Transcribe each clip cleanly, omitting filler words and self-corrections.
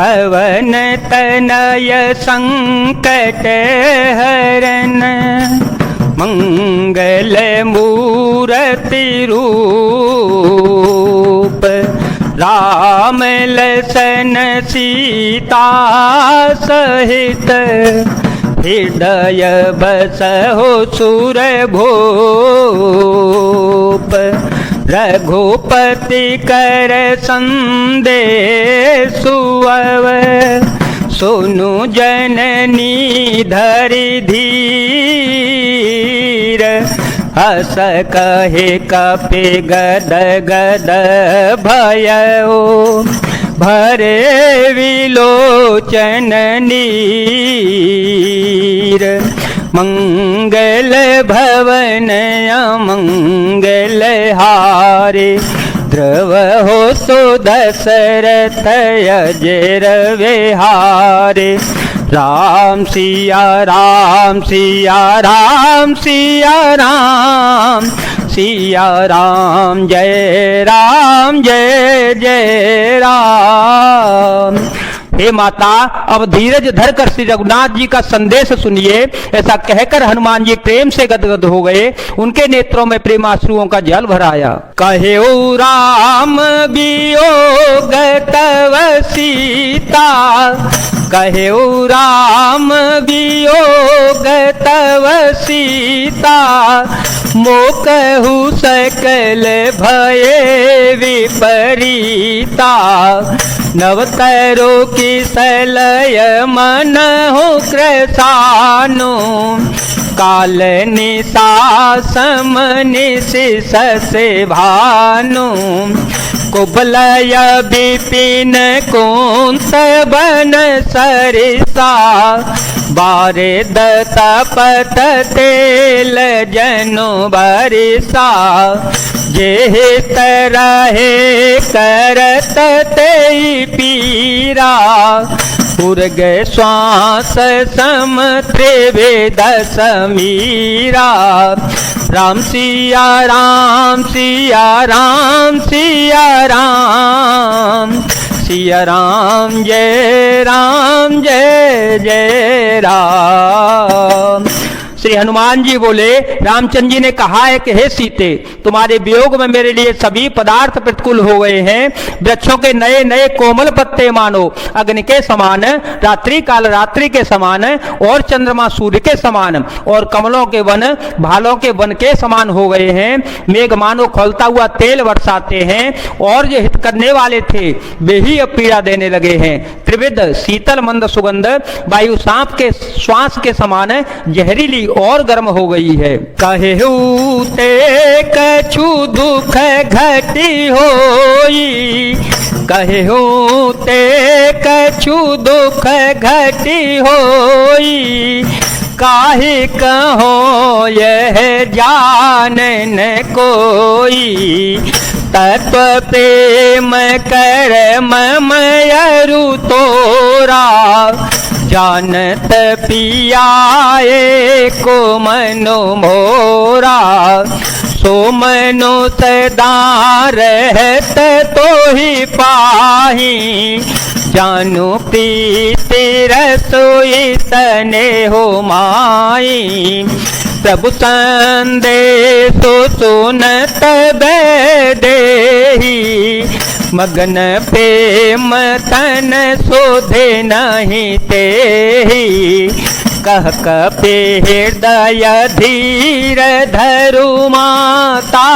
पवन तनय संकट हरन, मंगल मूर्ति रूप, राम लसन सीता सहित, हृदय बसहु सुर भूप। रघुपति कर संदेशु अव, सुनु जननी धरि धीर, हस कहे कपि गद गद भयउ, भरे विलोचन नीर। मंगल भवन अमंगल हारे, ध्रुव हो सो दशरथ अजेर विहारे। राम सिया राम सिया राम सिया राम, सिया राम जय जय राम। हे माता, अब धीरज धरकर श्री रघुनाथ जी का संदेश सुनिए। ऐसा कहकर हनुमान जी प्रेम से गदगद हो गए, उनके नेत्रों में प्रेमाश्रुओं का जल भराया। कहेऊ राम वियोग तव सीता, कहेऊ राम वियोग तव सीता, मोकहु सकल भये विपरीता। नवतरो किसलय मनहु कृशानु, काल निशा सम निशिष से भानु। कुबलय विपिन कुंत बन सरिसा, बारे दतपत तेल जनु बरिसा। जेह तरहे करत तेई पीरा, उर्ग श्वास सम त्रिवेद समीरा। राम सिया राम सिया राम सिया राम, सिया राम जय जय राम। श्री हनुमान जी बोले, रामचंद्र जी ने कहा है कि हे सीते, तुम्हारे वियोग में मेरे लिए सभी पदार्थ प्रतिकूल हो गए हैं। वृक्षों के नए नए कोमल पत्ते मानो अग्नि के समान, रात्रि काल रात्रि के समान, और चंद्रमा सूर्य के समान, और कमलों के वन भालों के वन के समान हो गए हैं। मेघ मानो खौलता हुआ तेल बरसाते हैं, और जो हित करने वाले थे वे ही अब पीड़ा देने लगे हैं। त्रिविध शीतल मंद सुगंध वायु सांप के श्वास के समान जहरीली और गर्म हो गई है। कहेहू ते कछु दुख घटी होई, कहेहू ते कछु दुख घटी होई। काहे कहो यह जानन कोई, तत्व प्रेम कर ममयरु तोरा। जानत पियाए को मनो मोरा, सो मनो सदा रहत तो ही पाही। जानू प्रीति रसोई तने हो माई, प्रभु संदेश सुनत देही। मगन प्रेम तन शोधे नहीं तेहि, कह कपि हृदय धीर धरु माता।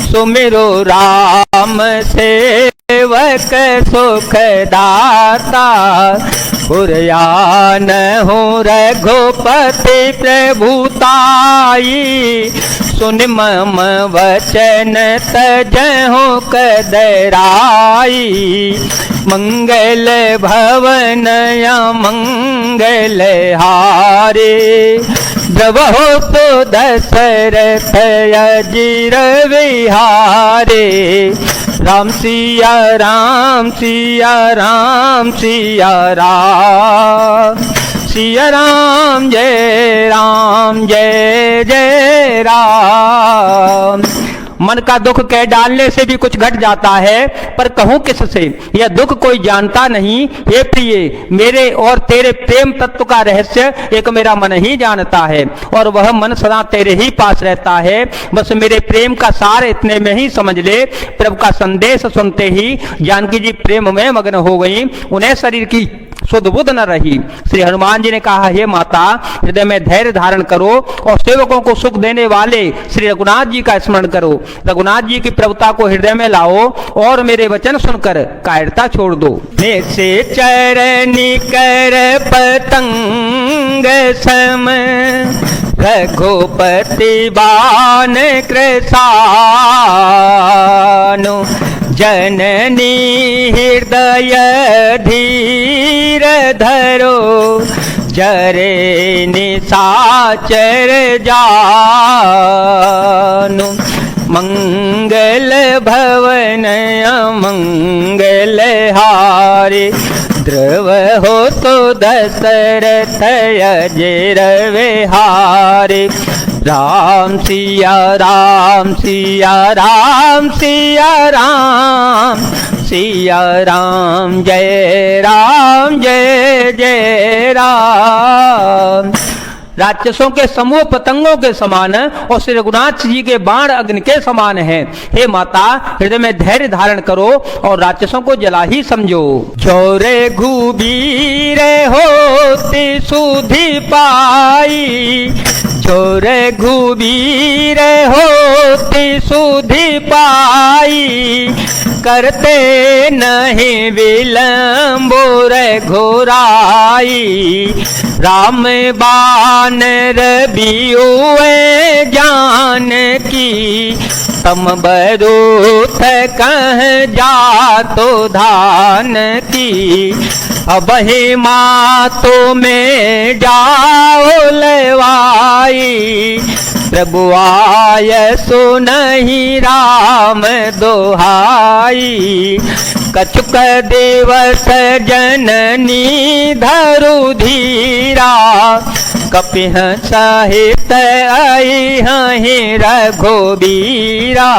सुमिरो राम सेवक सुख दाता, पुरयान हो रघुपति प्रभुताई। सुन मम वचन तजहु कदराई, मंगल भवन मंगल हारे। द्रवहो तो दशरथ अजिर विहारे, राम सिया राम सिया राम सिया राम, सिया राम जय जय राम। मन का दुख कह डालने से भी कुछ घट जाता है, पर कहूं किससे, यह दुख कोई जानता नहीं। हे प्रिय, मेरे और तेरे प्रेम तत्व का रहस्य एक मेरा मन ही जानता है, और वह मन सदा तेरे ही पास रहता है। बस मेरे प्रेम का सार इतने में ही समझ ले। प्रभु का संदेश सुनते ही जानकी जी प्रेम में मग्न हो गई, उन्हें शरीर की शुद्ध बुद्ध न रही। श्री हनुमान जी ने कहा, हे माता, हृदय में धैर्य धारण करो और सेवकों को सुख देने वाले श्री रघुनाथ जी का स्मरण करो। रघुनाथ जी की प्रभुता को हृदय में लाओ और मेरे वचन सुनकर कायरता छोड़ दो। निश्चर निकर पतंग सम रघुपति बाण कृशानु जननी हृदय धीर धरो जरे निशाचर जानु। मंगल भवन अमंगल हारे ध्रुव हो तो दशरथ अजर विहारे। राम सिया राम सिया राम सिया राम सिया राम जय जय राम। राक्षसों के समूह पतंगों के समान और श्री रघुनाथ जी के बाण अग्नि के समान हैं। हे माता, हृदय में धैर्य धारण करो और राक्षसों को जला ही समझो। चोरे घुबीर होती सुधि पाई, चोरे घुबीर होती सुधि पाई, करते नहीं विलंबो रे घोराई। राम बानर बियुए जान की, तम बरूथ कह जा तो धान की। अब ही मातो में जाओ लेवाई, प्रभु आय सुनहि राम दोहाई। कछुक दिवस जननी धरु धीरा, कपिह सहित आई हहि रघुबीरा।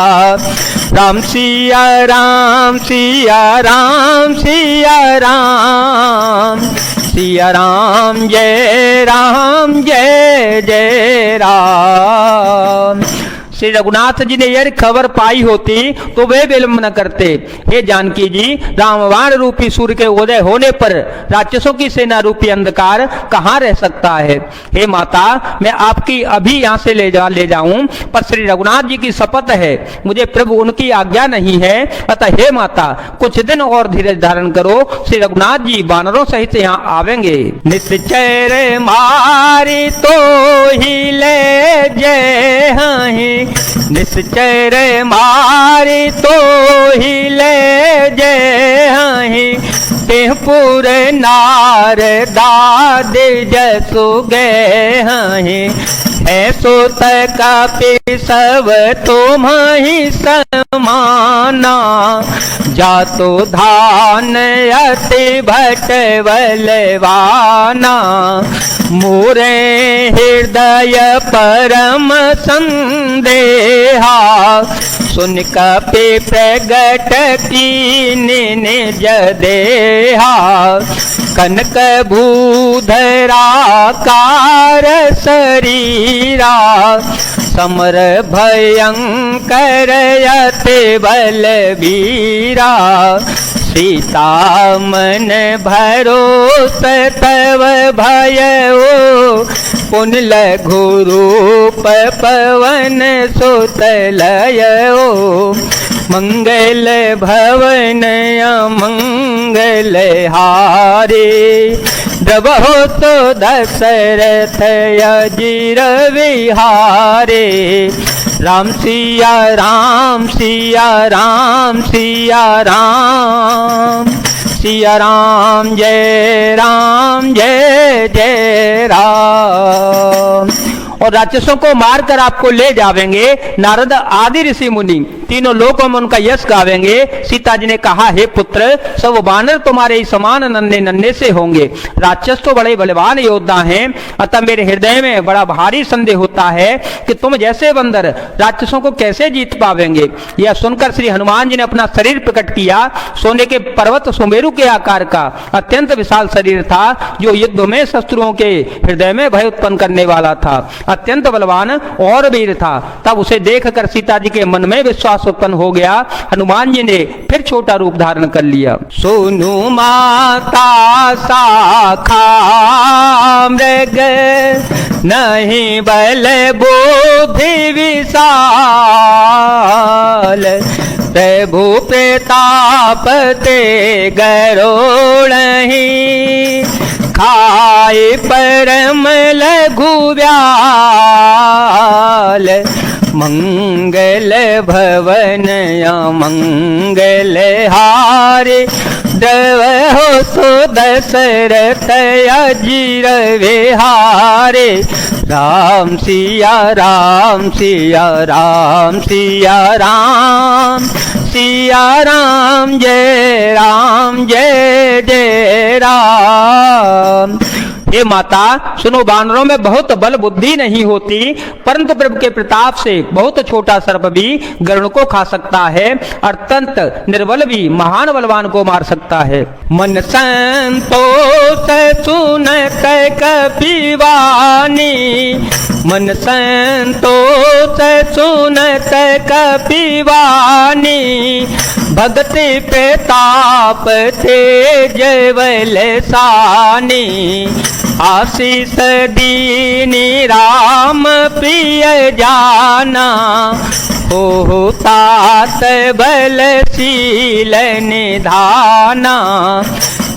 राम सिया राम सिया राम सिया राम सिया राम जय जय राम। श्री रघुनाथ जी ने यह खबर पाई होती तो वे विलंब न करते। हे जानकी जी, रामबाण रूपी सूर्य के उदय होने पर राक्षसों की सेना रूपी अंधकार कहाँ रह सकता है। हे माता, मैं आपकी अभी यहाँ से ले जाऊं, पर श्री रघुनाथ जी की शपथ है, मुझे प्रभु उनकी आज्ञा नहीं है। अतः हे माता, कुछ दिन और धीरज धारण करो, श्री रघुनाथ जी वानरों सहित यहाँ आवेंगे। निश्चर मारी तो ही ले जय हहीं, निश्चर मारी तो ही ले जय हहीं। तेहपुर नार दाद जसु गए हहीं, ऐसो तक सब तुम ही समाना। जातो धान अति भटवलवाना, मोरे हृदय परम संदेहा। सुन कपि प्रगट कीन निज देहा, कनक भूधरा कार शरीरा। समर भयंकर अति बलवीरा, सीता मन भरोस तव भयो। पुन लघु रूप पवन सुत लयो, मंगल भवन अमंगल हारे। द्रवहो तो दशरथ अजीर विहारे। राम सिया राम सिया राम सिया राम सिया राम जय जय राम। और राक्षसों को मारकर आपको ले जावेंगे। नारद आदि ऋषि मुनि तीनों लोकों में उनका यश गावेंगे। सीता जी ने कहा, हे पुत्र, सब वानर तुम्हारे ही समान नन्हे नन्हे से होंगे। राक्षस तो बड़े बलवान योद्धा हैं, अतः मेरे हृदय में बड़ा भारी संदेह होता है कि तुम जैसे बंदर राक्षसों को कैसे जीत पावेंगे। यह सुनकर श्री हनुमान जी ने अपना शरीर प्रकट किया। सोने के पर्वत सुमेरु के आकार का अत्यंत विशाल शरीर था, जो युद्ध में शत्रुओं के हृदय में भय उत्पन्न करने वाला था। अत्यंत बलवान और वीर था। तब उसे देखकर सीता जी के मन में विश्वास उत्पन्न हो गया। हनुमान जी ने फिर छोटा रूप धारण कर लिया। सोनु माता शाखा मृग नहीं बल बुद्धि विशाल, प्रभु प्रताप ते गरुड़हि, खाए परम लघु व्याल, मंगल भवन मंगल हारे, द्रवहो सो दशरथ अजीर विहारे। राम सिया राम सिया राम सिया राम, सिया राम जय जय राम। हे माता सुनो, वानरों में बहुत बल बुद्धि नहीं होती, परंतु प्रभु के प्रताप से बहुत छोटा सर्प भी गरुड़ को खा सकता है, अत्यंत निर्बल भी महान बलवान को मार सकता है। मन संतोष सुनत कपिवानी, मन संतोष सुनत कपिवानी, भक्ति प्रताप तेज बलशानी, आशीष दीनी राम प्रिय जाना, हो तात बलशील निधाना,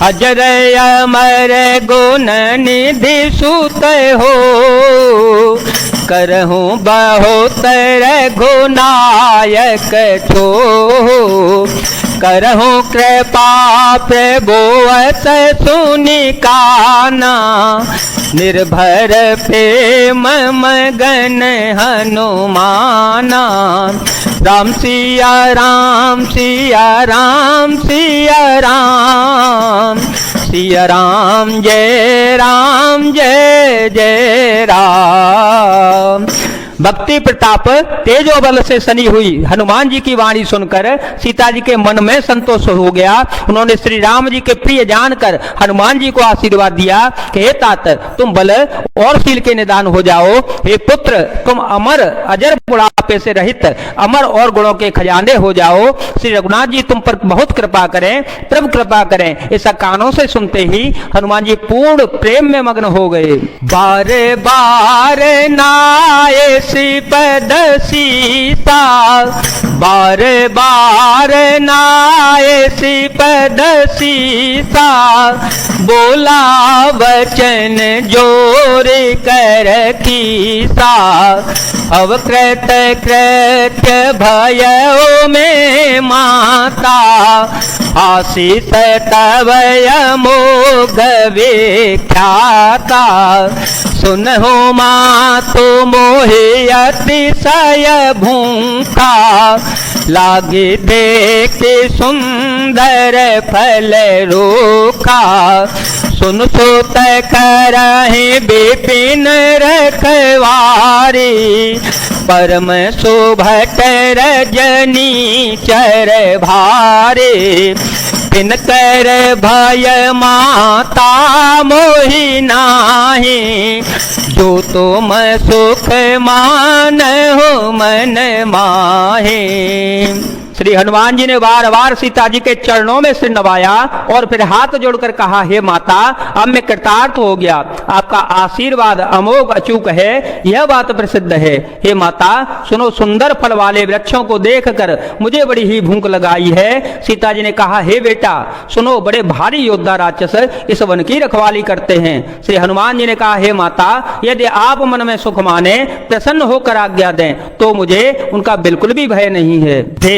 अजर अमर गुण निधि सुत हो, करहूँ बहुत रघुनायक छो, करहूँ कृपा प्रभु अस सुनि काना, निर्भर प्रेम मगन हनुमाना। राम सिया राम सिया राम सिया राम, सिया राम जय जय राम। भक्ति प्रताप तेजो बल से सनी हुई हनुमान जी की वाणी सुनकर सीता जी के मन में संतोष हो गया। उन्होंने श्री राम जी के प्रिय जानकर हनुमान जी को आशीर्वाद दिया कि हे तात, तुम बल और शील के निदान हो जाओ। हे पुत्र, तुम अमर अजर बुढ़ापे से रहित अमर और गुणों के खजाने हो जाओ। श्री रघुनाथ जी तुम पर बहुत कृपा करें, प्रभु कृपा करें। ऐसा कानों से सुनते ही हनुमान जी पूर्ण प्रेम में मग्न हो गए। बार बार नाये पद सीता, बार बार नाये पद सीता, बोला वचन जोर कर कीसा, अवकृत कृत्य भयो में माता, आशीष तव अमोघ विख्याता, सुनहु मातु मोहि अतिशय भूखा, लागे देखते सुंदर फल रूखा, सुन सुत करहि विपिन रखवारी, परम शोभट रजनी चर भारे, बिन कर भय माता मोहि नाहि, जो तुम सुख मान हो मन माहे। श्री हनुमान जी ने बार बार सीता जी के चरणों में सिर नवाया और फिर हाथ जोड़कर कहा, हे माता, अब मैं कृतार्थ हो गया। आपका आशीर्वाद अमोघ अचूक है, यह बात प्रसिद्ध है। हे माता सुनो, सुंदर फल वाले वृक्षों को देखकर मुझे बड़ी ही भूख लगाई है। सीता जी ने कहा, हे बेटा सुनो, बड़े भारी योद्धा राक्षस इस वन की रखवाली करते हैं। श्री हनुमान जी ने कहा, हे माता, यदि आप मन में सुख माने, प्रसन्न होकर आज्ञा दें, तो मुझे उनका बिल्कुल भी भय नहीं है।